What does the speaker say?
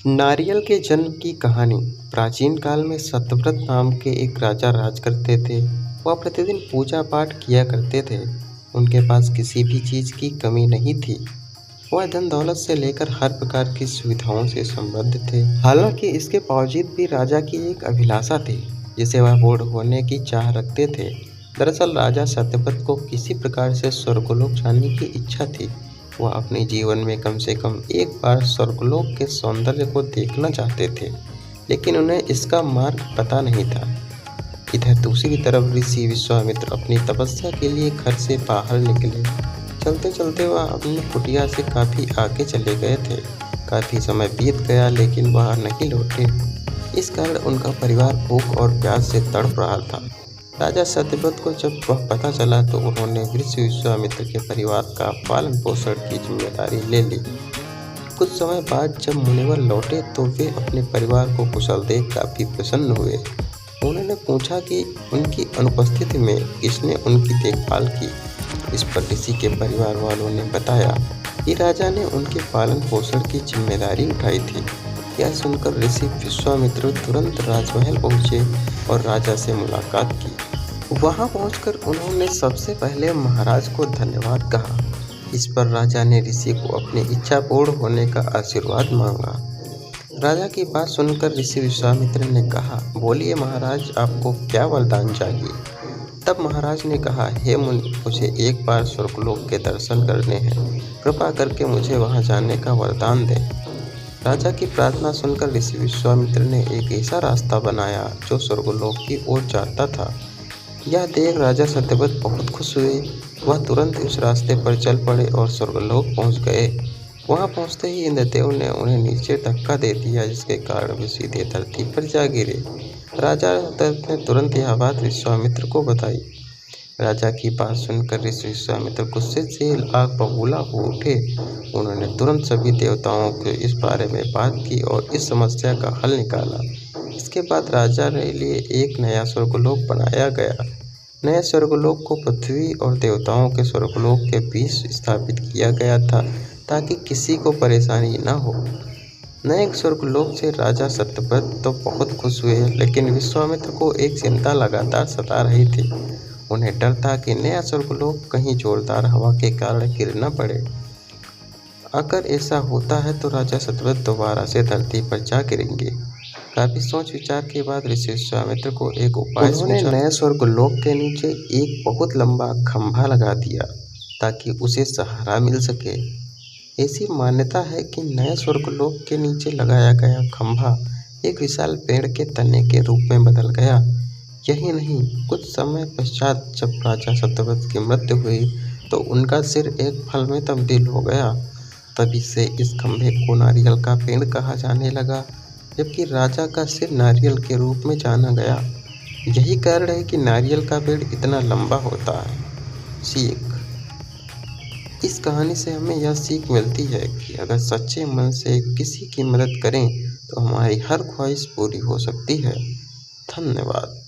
नारियल के जन्म की कहानी। प्राचीन काल में सत्यव्रत नाम के एक राजा राज करते थे। वह प्रतिदिन पूजा पाठ किया करते थे। उनके पास किसी भी चीज की कमी नहीं थी। वह धन दौलत से लेकर हर प्रकार की सुविधाओं से समृद्ध थे। हालांकि इसके बावजूद भी राजा की एक अभिलाषा थी जिसे वह पूर्ण होने की चाह रखते थे। दरअसल राजा सत्यव्रत को किसी प्रकार से स्वर्गलोक जाने की इच्छा थी। वह अपने जीवन में कम से कम एक बार स्वर्गलोक के सौंदर्य को देखना चाहते थे, लेकिन उन्हें इसका मार्ग पता नहीं था। इधर दूसरी तरफ ऋषि विश्वामित्र अपनी तपस्या के लिए घर से बाहर निकले। चलते चलते वह अपनी कुटिया से काफी आगे चले गए थे। काफी समय बीत गया लेकिन वह नहीं लौटे। इस कारण उनका परिवार भूख और प्यास से तड़प रहा था। राजा सत्यव्रत को जब वह पता चला तो उन्होंने ऋषि विश्वामित्र के परिवार का पालन पोषण की जिम्मेदारी ले ली। कुछ समय बाद जब मुनिवर लौटे तो वे अपने परिवार को कुशल देख काफी प्रसन्न हुए। उन्होंने पूछा कि उनकी अनुपस्थिति में किसने उनकी देखभाल की। इस पर ऋषि के परिवार वालों ने बताया कि राजा ने उनके पालन पोषण की जिम्मेदारी उठाई थी। यह सुनकर ऋषि विश्वामित्र तुरंत राजमहल पहुंचे और राजा से मुलाकात की। वहां पहुंचकर उन्होंने सबसे पहले महाराज को धन्यवाद कहा। इस पर राजा ने ऋषि को अपनी इच्छा पूर्ण होने का आशीर्वाद मांगा। राजा की बात सुनकर ऋषि विश्वामित्र ने कहा, बोलिए महाराज, आपको क्या वरदान चाहिए। तब महाराज ने कहा, हे मुनि, मुझे एक बार स्वर्गलोक के दर्शन करने हैं। कृपा करके मुझे वहां जाने का वरदान दें। राजा की प्रार्थना सुनकर ऋषि विश्वामित्र ने एक ऐसा रास्ता बनाया जो स्वर्गलोक की ओर जाता था। यह देख राजा सत्यव्रत बहुत खुश हुए। वह तुरंत उस रास्ते पर चल पड़े और स्वर्गलोक पहुंच गए। वहां पहुंचते ही इंद्रदेव ने उन्हें नीचे धक्का दे दिया, जिसके कारण वे सीधे धरती पर जा गिरे। राजा दत्त ने तुरंत यह बात विश्वामित्र को बताई। राजा की बात सुनकर ऋषि विश्वामित्र गुस्से से आग बबूला हो उठे। उन्होंने तुरंत सभी देवताओं को इस बारे में बात की और इस समस्या का हल निकाला। इसके बाद राजा के लिए एक नया स्वर्गलोक बनाया गया। नए स्वर्गलोक को पृथ्वी और देवताओं के स्वर्गलोक के बीच स्थापित किया गया था, ताकि किसी को परेशानी न हो। नए स्वर्गलोक से राजा सत्यव्रत तो बहुत खुश हुए, लेकिन विश्वामित्र को एक चिंता लगातार सता रही थी। उन्हें डर था कि नया स्वर्गलोक कहीं जोरदार हवा के कारण गिर न पड़े। अगर ऐसा होता है तो राजा सत्यव्रत दोबारा से धरती पर जा गिरेंगे। काफी सोच विचार के बाद ऋषि विश्वामित्र को एक उपाय सूझा। नए स्वर्गलोक के नीचे एक बहुत लंबा खंभा लगा दिया ताकि उसे सहारा मिल सके। ऐसी मान्यता है कि नए स्वर्गलोक के नीचे लगाया गया खंभा एक विशाल पेड़ के तने के रूप में बदल गया। यही नहीं, कुछ समय पश्चात जब राजा सत्यव्रत की मृत्यु हुई तो उनका सिर एक फल में तब्दील हो गया। तभी से इस खंभे को नारियल का पेड़ कहा जाने लगा, जबकि राजा का सिर नारियल के रूप में जाना गया। यही कारण है कि नारियल का पेड़ इतना लंबा होता है। सीख। इस कहानी से हमें यह सीख मिलती है कि अगर सच्चे मन से किसी की मदद करें तो हमारी हर ख्वाहिश पूरी हो सकती है। धन्यवाद।